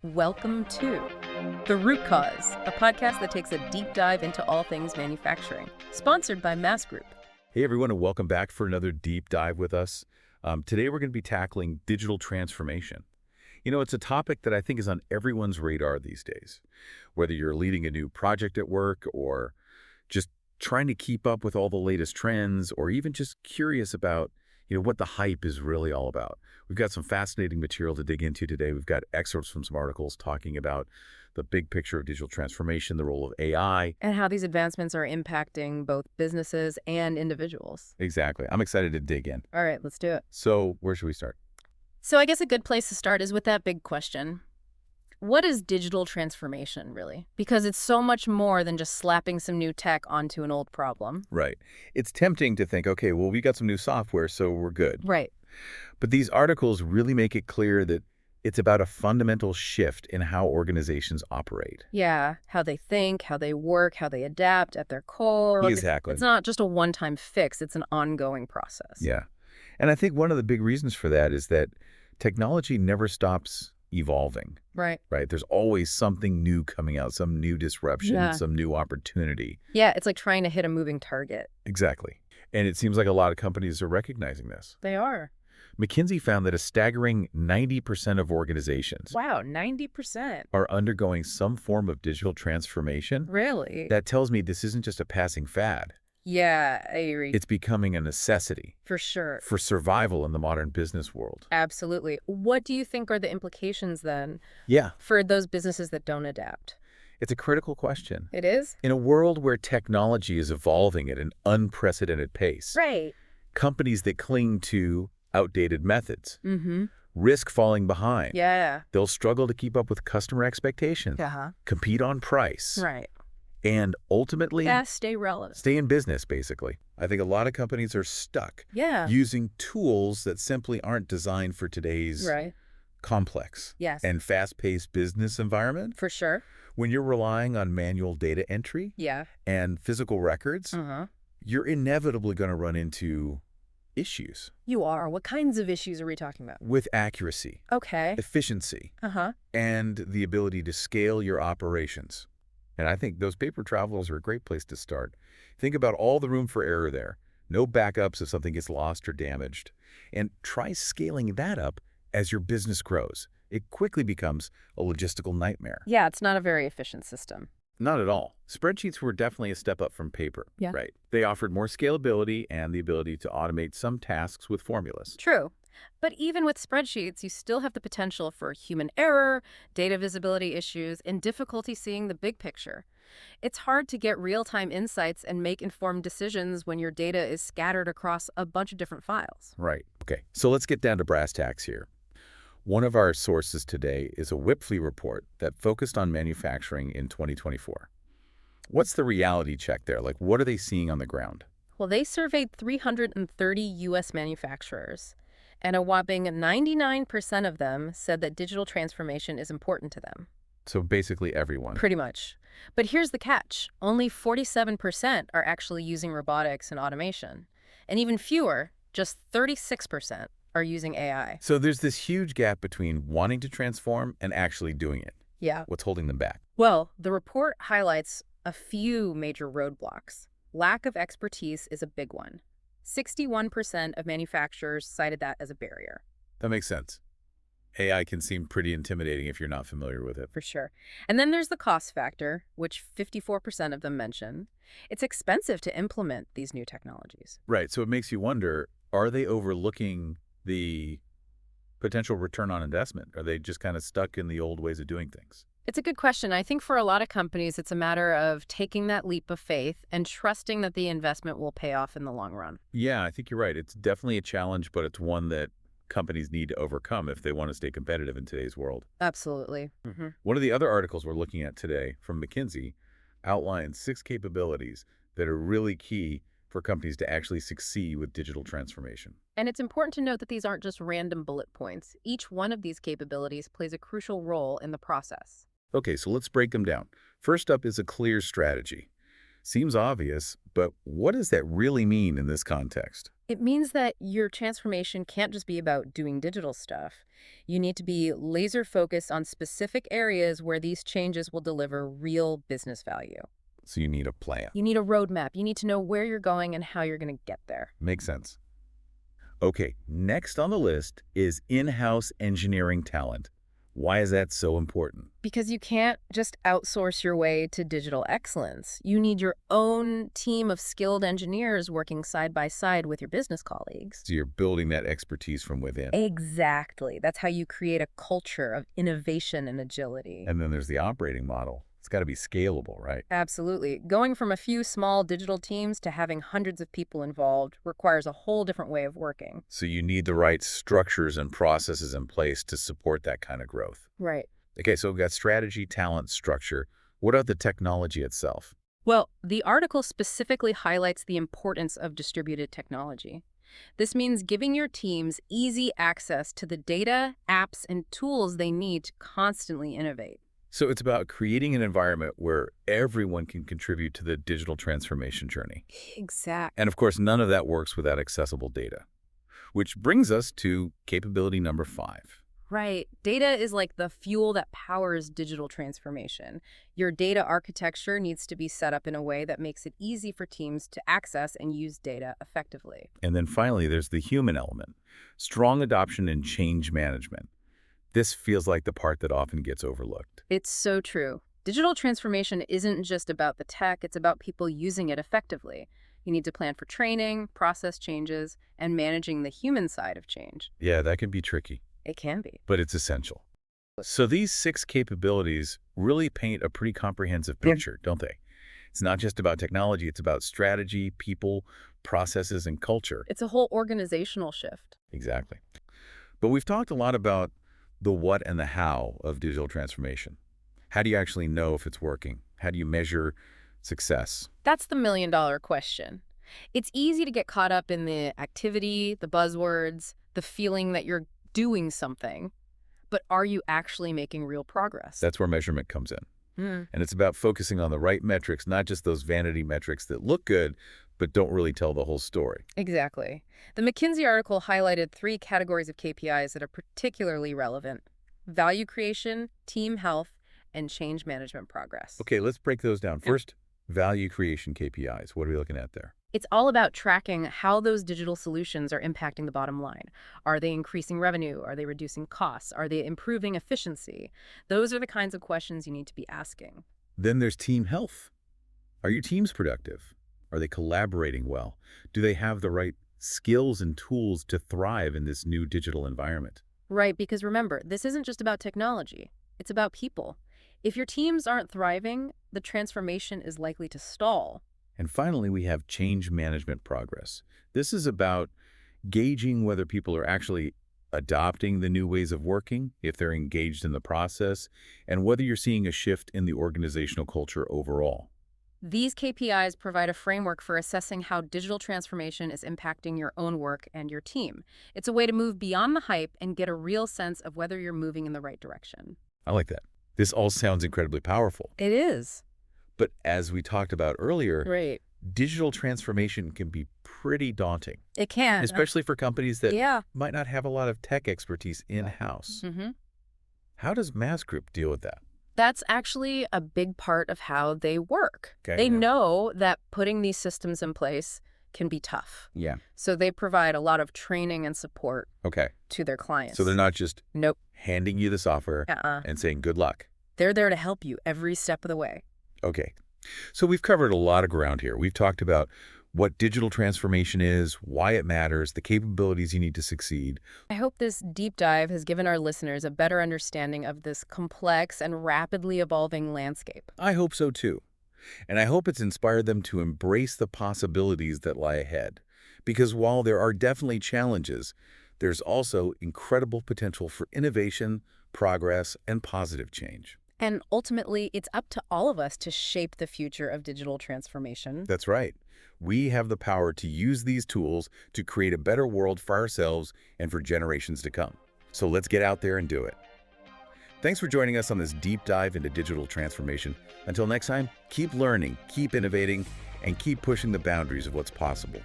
Welcome to The Root Cause, a podcast that takes a deep dive into all things manufacturing, sponsored by Mass Group. Hey everyone, and welcome back for another deep dive with us. Today we're going to be tackling digital transformation. You know, it's a topic that I think is on everyone's radar these days. Whether you're leading a new project at work or just trying to keep up with all the latest trends or even just curious about, what the hype is really all about. We've got some fascinating material to dig into today. We've got excerpts from some articles talking about the big picture of digital transformation, the role of AI. And how these advancements are impacting both businesses and individuals. Exactly. I'm excited to dig in. All right, let's do it. So where should we start? So I guess a good place to start is with that big question. What is digital transformation, really? Because it's so much more than just slapping some new tech onto an old problem. Right. It's tempting to think, okay, well, we got some new software, so we're good. Right. But these articles really make it clear that it's about a fundamental shift in how organizations operate. Yeah, how they think, how they work, how they adapt at their core. Exactly. It's not just a one-time fix. It's an ongoing process. Yeah. And I think one of the big reasons for that is that technology never stops evolving. Right. Right? There's always something new coming out, some new disruption, Yeah. some new opportunity. Yeah, it's like trying to hit a moving target. Exactly. And it seems like a lot of companies are recognizing this. They are. McKinsey found that a staggering 90% of organizations Wow, 90%. are undergoing some form of digital transformation. Really? That tells me this isn't just a passing fad. Yeah, I agree. It's becoming a necessity For sure. for survival in the modern business world. Absolutely. What do you think are the implications then Yeah, for those businesses that don't adapt? it's a critical question. It is? In a world where technology is evolving at an unprecedented pace, Right. companies that cling to outdated methods Mm-hmm. risk falling behind. Yeah. They'll struggle to keep up with customer expectations, Uh-huh. compete on price, Right. and ultimately Yeah, stay relevant. stay in business, basically. I think a lot of companies are stuck Yeah. using tools that simply aren't designed for today's Right. complex Yes. and fast-paced business environment. For sure. When you're relying on manual data entry Yeah. and physical records, Uh-huh. you're inevitably going to run into issues You are. What kinds of issues are we talking about? with accuracy, Okay. efficiency, Uh-huh. and the ability to scale your operations. And I think those paper travelers are a great place to start. Think about all the room for error there. No backups if something gets lost or damaged. And try scaling that up as your business grows. It quickly becomes a logistical nightmare. Yeah, it's not a very efficient system. Not at all. Spreadsheets were definitely a step up from paper. Yeah. Right. They offered more scalability and the ability to automate some tasks with formulas. True. But even with spreadsheets, you still have the potential for human error, data visibility issues, and difficulty seeing the big picture. It's hard to get real-time insights and make informed decisions when your data is scattered across a bunch of different files. Right. Okay. So let's get down to brass tacks here. One of our sources today is a Wipfli report that focused on manufacturing in 2024. What's the reality check there? Like, what are they seeing on the ground? Well, they surveyed 330 U.S. manufacturers, and a whopping 99% of them said that digital transformation is important to them. So basically everyone. Pretty much. But here's the catch. Only 47% are actually using robotics and automation. And even fewer, just 36%, are using AI. So there's this huge gap between wanting to transform and actually doing it. Yeah. What's holding them back? Well, the report highlights a few major roadblocks. Lack of expertise is a big one. 61% of manufacturers cited that as a barrier. That makes sense. AI can seem pretty intimidating if you're not familiar with it. For sure. And then there's the cost factor, which 54% of them mention. It's expensive to implement these new technologies. Right. So it makes you wonder, are they overlooking the potential return on investment? Are they just kind of stuck in the old ways of doing things? It's a good question. I think for a lot of companies, it's a matter of taking that leap of faith and trusting that the investment will pay off in the long run. Yeah, I think you're right. It's definitely a challenge, but it's one that companies need to overcome if they want to stay competitive in today's world. Absolutely. One of the other articles we're looking at today from McKinsey outlines 6 capabilities that are really key for companies to actually succeed with digital transformation. And it's important to note that these aren't just random bullet points. Each one of these capabilities plays a crucial role in the process. Okay, so let's break them down. First up is a clear strategy. Seems obvious, but what does that really mean in this context? It means that your transformation can't just be about doing digital stuff. You need to be laser focused on specific areas where these changes will deliver real business value. So you need a plan. You need a roadmap. You need to know where you're going and how you're going to get there. Makes sense. Okay, next on the list is in-house engineering talent. Why is that so important? Because you can't just outsource your way to digital excellence. You need your own team of skilled engineers working side by side with your business colleagues. So you're building that expertise from within. Exactly. That's how you create a culture of innovation and agility. And then there's the operating model. It's got to be scalable, right? Absolutely. Going from a few small digital teams to having hundreds of people involved requires a whole different way of working. So you need the right structures and processes in place to support that kind of growth. Right. Okay, so we've got strategy, talent, structure. What about the technology itself? Well, the article specifically highlights the importance of distributed technology. This means giving your teams easy access to the data, apps, and tools they need to constantly innovate. So it's about creating an environment where everyone can contribute to the digital transformation journey. Exactly. And of course, none of that works without accessible data. Which brings us to capability number 5. Right. Data is like the fuel that powers digital transformation. Your data architecture needs to be set up in a way that makes it easy for teams to access and use data effectively. And then finally, there's the human element. Strong adoption and change management. This feels like the part that often gets overlooked. It's so true. Digital transformation isn't just about the tech, it's about people using it effectively. You need to plan for training, process changes, and managing the human side of change. Yeah, that can be tricky, It can be. but it's essential. So these 6 capabilities really paint a pretty comprehensive picture, don't they? It's not just about technology, it's about strategy, people, processes, and culture. It's a whole organizational shift. Exactly. But we've talked a lot about the what and the how of digital transformation. How do you actually know if it's working? How do you measure success? That's the million-dollar question. It's easy to get caught up in the activity, the buzzwords, the feeling that you're doing something, but are you actually making real progress? That's where measurement comes in. Hmm. And it's about focusing on the right metrics, not just those vanity metrics that look good, but don't really tell the whole story. Exactly. The McKinsey article highlighted 3 categories of KPIs that are particularly relevant: value creation, team health, and change management progress. Okay, let's break those down. First, value creation KPIs. What are we looking at there? It's all about tracking how those digital solutions are impacting the bottom line. Are they increasing revenue? Are they reducing costs? Are they improving efficiency? Those are the kinds of questions you need to be asking. Then there's team health. Are your teams productive? Are they collaborating well? Do they have the right skills and tools to thrive in this new digital environment? Right, because remember, this isn't just about technology. It's about people. If your teams aren't thriving, the transformation is likely to stall. And finally, we have change management progress. This is about gauging whether people are actually adopting the new ways of working, if they're engaged in the process, and whether you're seeing a shift in the organizational culture overall. These KPIs provide a framework for assessing how digital transformation is impacting your own work and your team. It's a way to move beyond the hype and get a real sense of whether you're moving in the right direction. I like that. This all sounds incredibly powerful. It is. But as we talked about earlier, Right. digital transformation can be pretty daunting, It can. especially for companies that Yeah. might not have a lot of tech expertise in-house. Mm-hmm. How does Mass Group deal with that? That's actually a big part of how they work. Okay, They yeah. know that putting these systems in place can be tough. Yeah. So they provide a lot of training and support Okay. to their clients. So they're not just Nope. handing you the software and saying good luck. They're there to help you every step of the way. Okay. So we've covered a lot of ground here. We've talked about what digital transformation is, why it matters, the capabilities you need to succeed. I hope this deep dive has given our listeners a better understanding of this complex and rapidly evolving landscape. I hope so too. And I hope it's inspired them to embrace the possibilities that lie ahead. Because while there are definitely challenges, there's also incredible potential for innovation, progress, and positive change. And ultimately, it's up to all of us to shape the future of digital transformation. That's right. We have the power to use these tools to create a better world for ourselves and for generations to come. So let's get out there and do it. Thanks for joining us on this deep dive into digital transformation. Until next time, keep learning, keep innovating, and keep pushing the boundaries of what's possible.